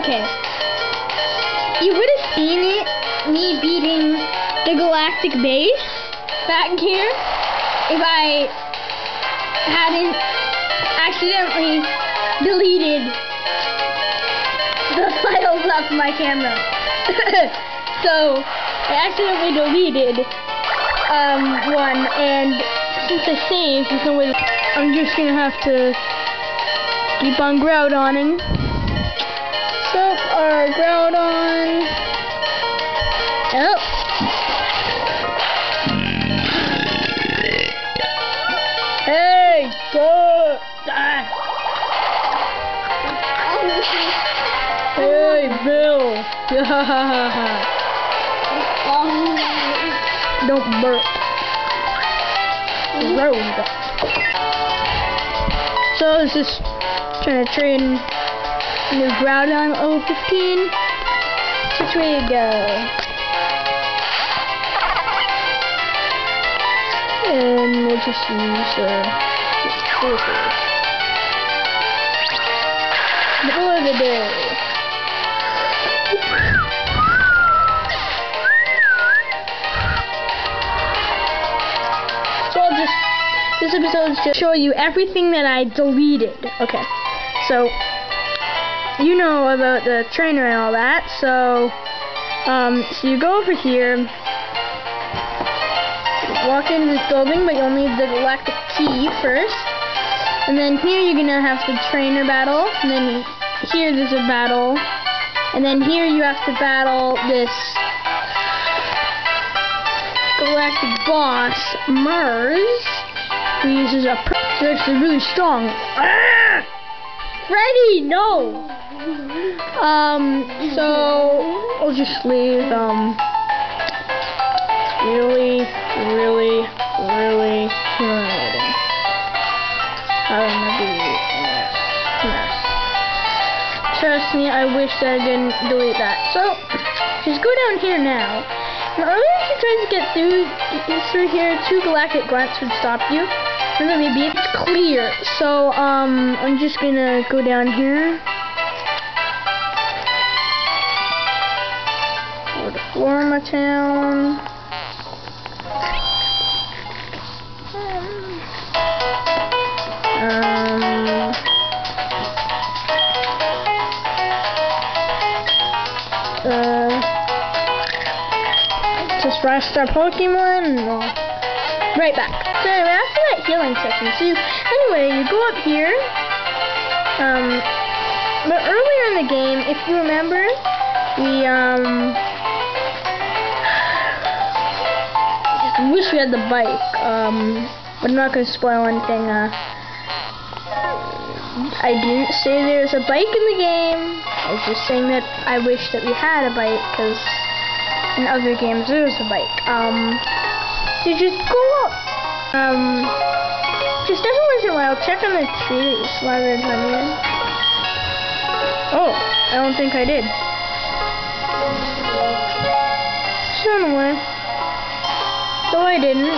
Okay. You would have seen it, me beating the galactic base back here, if I hadn't accidentally deleted the files off my camera. So I accidentally deleted one, and since I saved, I'm just gonna have to keep on Groudonning. So our Groudon. Oh. Hey, go. Hey, Bill. Don't burp. Road. So I was just trying to train new Groudon level 15. Which way to go? And we'll just use explosive. Middle of the day. So this episode is just show you everything that I deleted. Okay, so you know about the trainer and all that. So you go over here, walk into this building, but you'll need the galactic key first. And then here you're gonna have the trainer battle, and then here there's a battle, and then here you have to battle this galactic boss, Mars, who uses a he's actually really strong. Ah! Freddy, no! So I'll just leave really humiliating. I don't know, mess. Trust me, I wish that I didn't delete that. So just go down here now. Now earlier if you tried to get through here, 2 galactic grunts would stop you. And then maybe it's clear. So I'm just gonna go down here. Go to Florima Town. Just rest our Pokemon. No. Right back. So anyway, after that healing session, anyway, you go up here. But earlier in the game, if you remember, we just wish we had the bike. But I'm not gonna spoil anything. I didn't say there's a bike in the game. I was just saying that I wish that we had a bike, because in other games there's a bike. So just go up. Just every once in a while, check on the tree that you slathered honey in. Oh, I don't think I did. So anyway, though I didn't,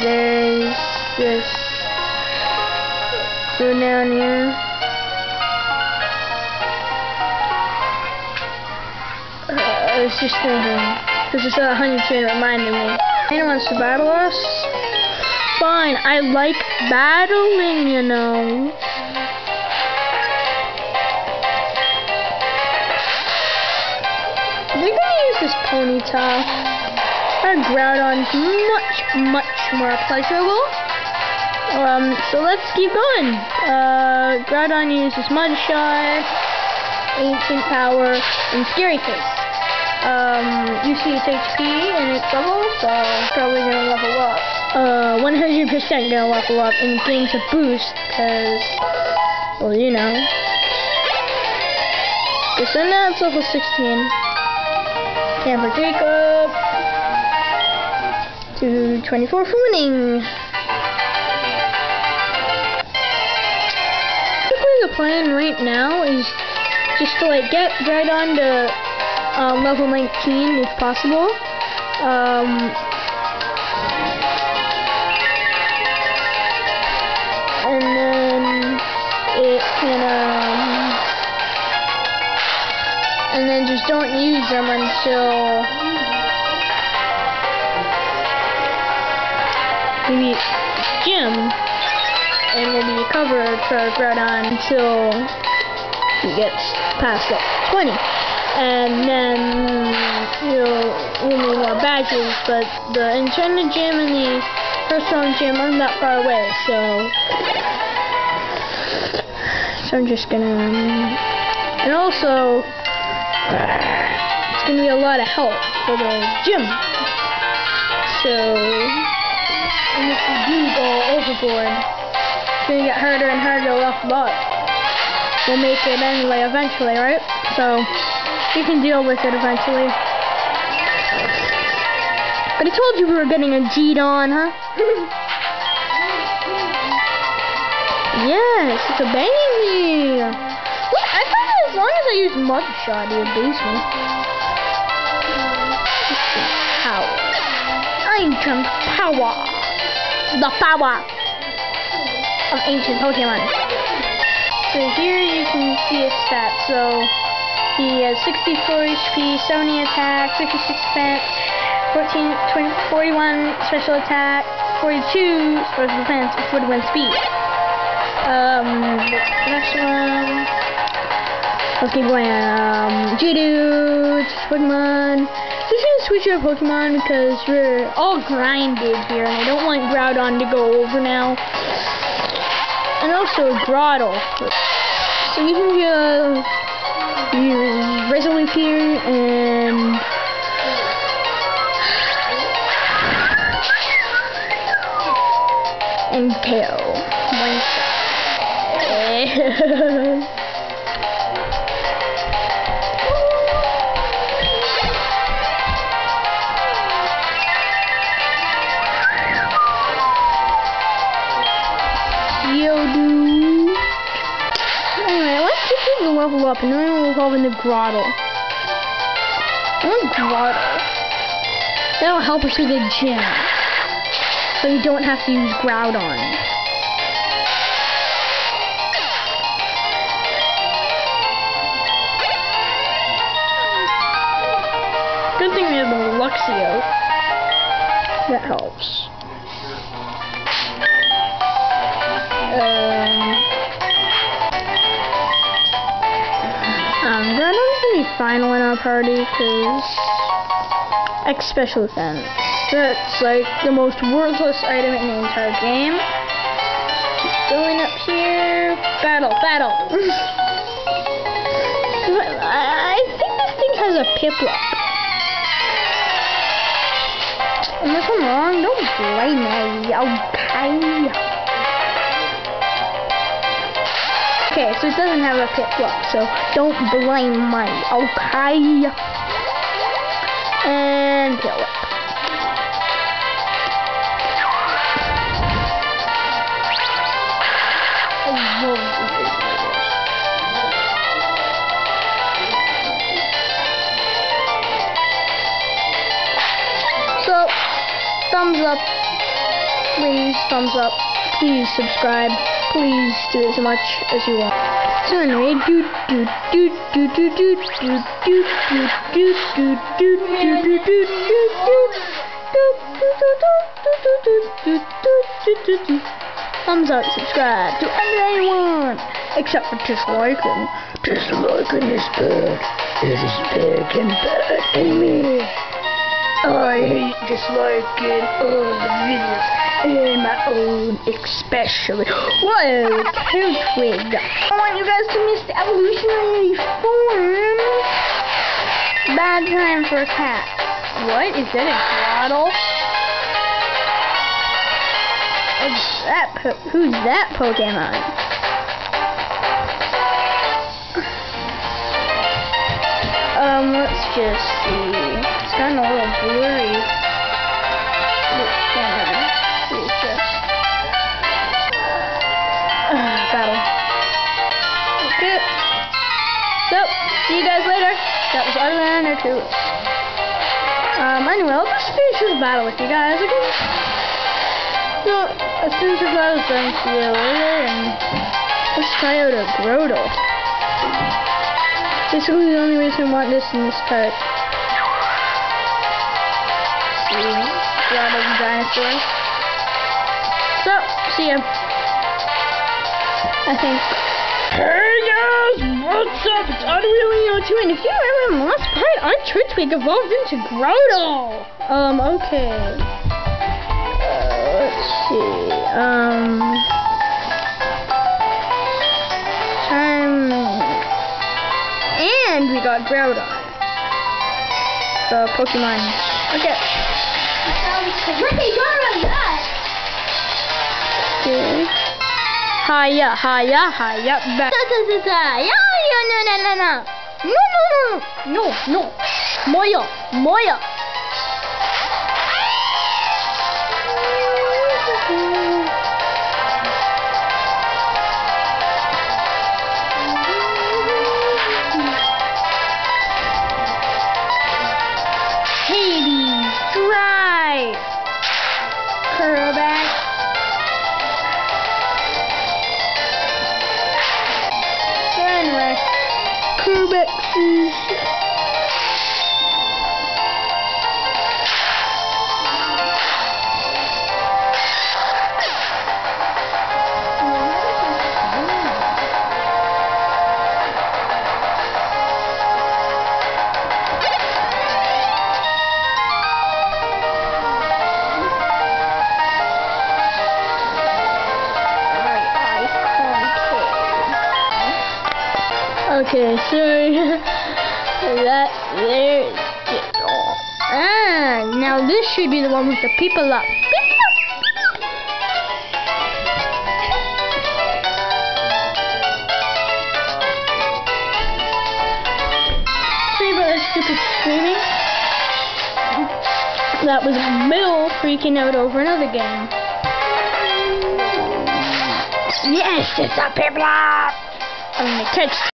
there's this go down here. I was just thinking, because this honey train reminded me. Anyone wants to battle us? Fine, I like battling, you know. They're gonna use this Ponyta. Our Groudon's much more pleasurable. So let's keep going. Groudon uses Mud Shot, Ancient Power, and Scary Face. You see its HP and its level, so it's probably gonna level up. 100% gonna level up and gains a boost, because, well, you know. So now it's level 16. Camper Jacob to 24 for winning. The plan right now is just to get Groudon to level 19 if possible. And then it can just don't use them until we meet Jim, and we'll be covered for Groudon until he gets past like 20. And then we'll need more badges, but the Enchanted Gym and the First Home Gym aren't that far away, so I'm just gonna, and also it's gonna be a lot of help for the gym. So and if we do go overboard, it's gonna get harder and harder to level up. We'll make it anyway eventually, right? So we can deal with it eventually. But I told you we were getting a Geedon, huh? Yes, it's obeying me. Look, I thought that as long as I use Mud Shot, it would boost me. Power. Ancient power. The power of ancient Pokemon. So here you can see its stats. So he has 64 HP, 70 attack, 56 defense, 41 special attack, 42 special defense, and 41 speed. The next one, let's keep going. Geodude, Pokemon. Just gonna switch our Pokemon because we're all grinded here, and I don't want Groudon to go over now. And also Grotle. So you can just use Resolute here and KO. One shot. Geodude. Anyway, let's get the level up and then we'll evolve into Grotle. I want Grotle. That'll help us with the gym. So you don't have to use Groudon. Good thing we have the Luxio. That helps. Groudon's gonna be final in our party because X special defense. That's like the most worthless item in the entire game. Keep going up here. Battle. I think this thing has a Piplup. And if I'm wrong, don't blame me, okay? Okay, so it doesn't have a Piplup, so don't blame me, okay? And Piplup. So, thumbs up, please, thumbs up, please subscribe, please do as much as you want. So anyway, thumbs up, subscribe to anyone except for disliking. Disliking is bad. It is big and bad in me. I hate disliking all the videos and my own especially. Whoa, Turtwig. I want you guys to miss the evolutionary form. Bad time for a cat. What? Is that a Grotle? Who's that Pokemon? Let's just see. It's kind of a little blurry. Battle. Okay. So, see you guys later. That was Arland or 2. Anyway, I'll just finish this battle with you guys, okay? So, as soon as the battle's done, see you later, and let's try out a Grotle. Basically the only reason I want this in this part. See, got a dinosaur. So, see ya. I think. Hey guys, what's up? It's Unreal Neo 2, and if you remember in the last part, Turtwig evolved into Groudon. Okay. Let's see. And we got Groudon. The Pokemon. Okay. Okay. Hiya, back. No. Moya. Hades, drive. Crobat. Anyway, Crobat, please. Okay, so that there's it all. And now this should be the one with the people up. Sorry about that stupid screaming. That was Bill freaking out over another game. Yes, it's a people up. I'm gonna catch